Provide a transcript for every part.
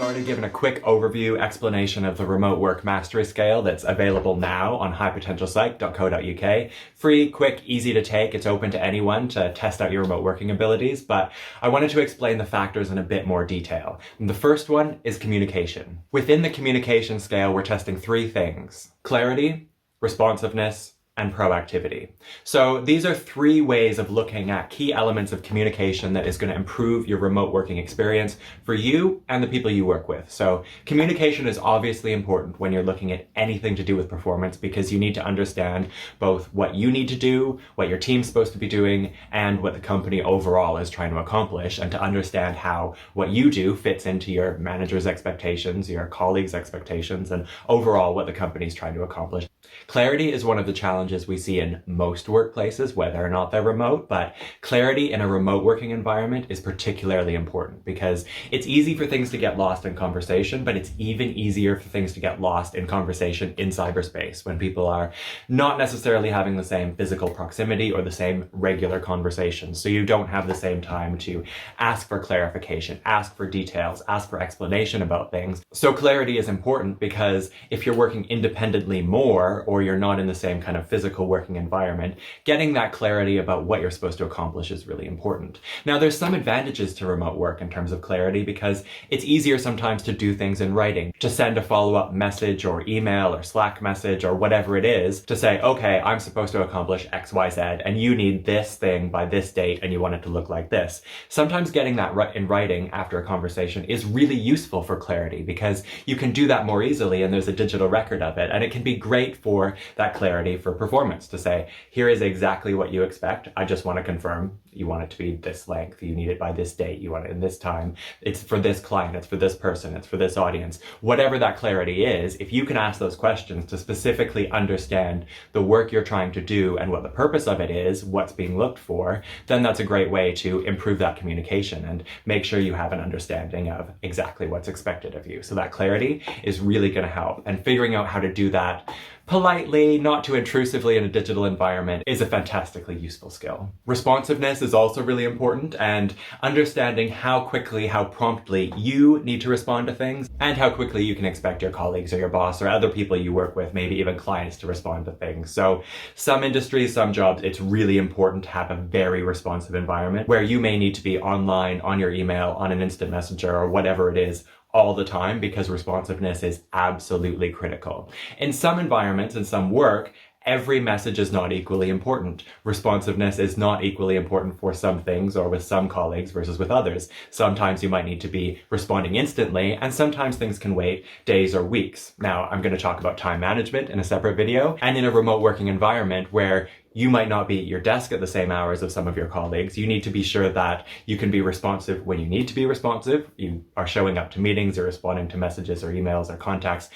already given a quick overview explanation of the remote work mastery scale that's available now on highpotentialpsych.co.uk. Free, quick, easy to take. It's open to anyone to test out your remote working abilities, but I wanted to explain the factors in a bit more detail. And the first one is communication. Within the communication scale, we're testing three things: clarity, responsiveness, and proactivity. So these are three ways of looking at key elements of communication that is going to improve your remote working experience for you and the people you work with. So communication is obviously important when you're looking at anything to do with performance, because you need to understand both what you need to do, what your team's supposed to be doing, and what the company overall is trying to accomplish, and to understand how what you do fits into your manager's expectations, your colleagues' expectations, and overall what the company's trying to accomplish. Clarity is one of the challenges we see in most workplaces, whether or not they're remote, but clarity in a remote working environment is particularly important because it's easy for things to get lost in conversation, but it's even easier for things to get lost in conversation in cyberspace when people are not necessarily having the same physical proximity or the same regular conversations. So you don't have the same time to ask for clarification, ask for details, ask for explanation about things. So clarity is important because if you're working independently more, or you're not in the same kind of physical working environment, getting that clarity about what you're supposed to accomplish is really important. Now, there's some advantages to remote work in terms of clarity because it's easier sometimes to do things in writing, to send a follow-up message or email or Slack message or whatever it is to say, okay, I'm supposed to accomplish X, Y, Z, and you need this thing by this date and you want it to look like this. Sometimes getting that in writing after a conversation is really useful for clarity because you can do that more easily and there's a digital record of it, and it can be great for that clarity for performance to say, here is exactly what you expect. I just want to confirm you want it to be this length, you need it by this date, you want it in this time, it's for this client, it's for this person, it's for this audience. Whatever that clarity is, if you can ask those questions to specifically understand the work you're trying to do and what the purpose of it is, what's being looked for, then that's a great way to improve that communication and make sure you have an understanding of exactly what's expected of you. So that clarity is really going to help, and figuring out how to do that politely, not too intrusively in a digital environment is a fantastically useful skill. Responsiveness is also really important, and understanding how quickly, how promptly you need to respond to things, and how quickly you can expect your colleagues or your boss or other people you work with, maybe even clients, to respond to things. So some industries, some jobs, it's really important to have a very responsive environment where you may need to be online, on your email, on an instant messenger, or whatever it is, all the time, because responsiveness is absolutely critical. In some environments and some work, every message is not equally important. Responsiveness is not equally important for some things or with some colleagues versus with others. Sometimes you might need to be responding instantly, and sometimes things can wait days or weeks. Now, I'm going to talk about time management in a separate video, and in a remote working environment where you might not be at your desk at the same hours of some of your colleagues, you need to be sure that you can be responsive when you need to be responsive. You are showing up to meetings, you're responding to messages or emails or contacts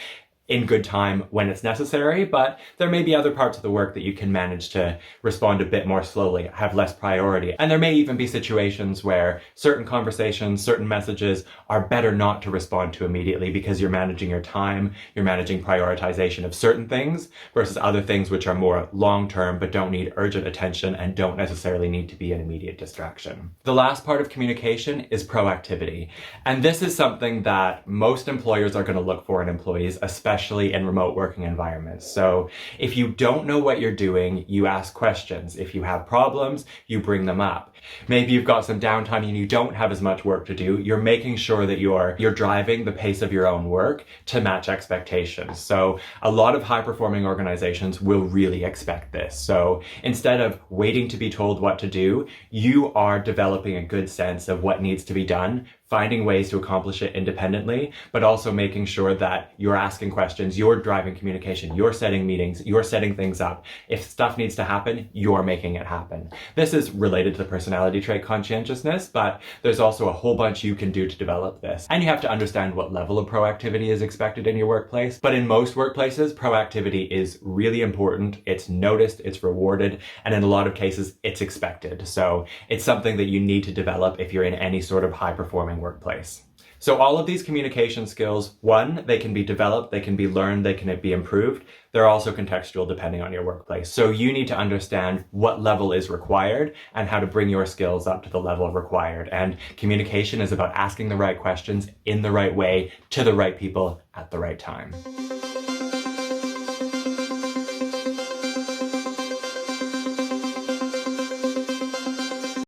in good time when it's necessary, but there may be other parts of the work that you can manage to respond a bit more slowly, have less priority. And there may even be situations where certain conversations, certain messages are better not to respond to immediately because you're managing your time, you're managing prioritization of certain things versus other things which are more long-term but don't need urgent attention and don't necessarily need to be an immediate distraction. The last part of communication is proactivity. And this is something that most employers are going to look for in employees, especially in remote working environments. So if you don't know what you're doing, you ask questions. If you have problems, you bring them up. Maybe you've got some downtime and you don't have as much work to do. You're making sure that you're driving the pace of your own work to match expectations. So a lot of high performing organizations will really expect this. So instead of waiting to be told what to do, you are developing a good sense of what needs to be done, finding ways to accomplish it independently, but also making sure that you're asking questions, you're driving communication, you're setting meetings, you're setting things up. If stuff needs to happen, you're making it happen. This is related to the personality trait conscientiousness, but there's also a whole bunch you can do to develop this. And you have to understand what level of proactivity is expected in your workplace. But in most workplaces, proactivity is really important. It's noticed, it's rewarded, and in a lot of cases, it's expected. So it's something that you need to develop if you're in any sort of high performing workplace. So all of these communication skills, one, they can be developed, they can be learned, they can be improved. They're also contextual depending on your workplace. So you need to understand what level is required and how to bring your your skills up to the level required. And communication is about asking the right questions in the right way to the right people at the right time.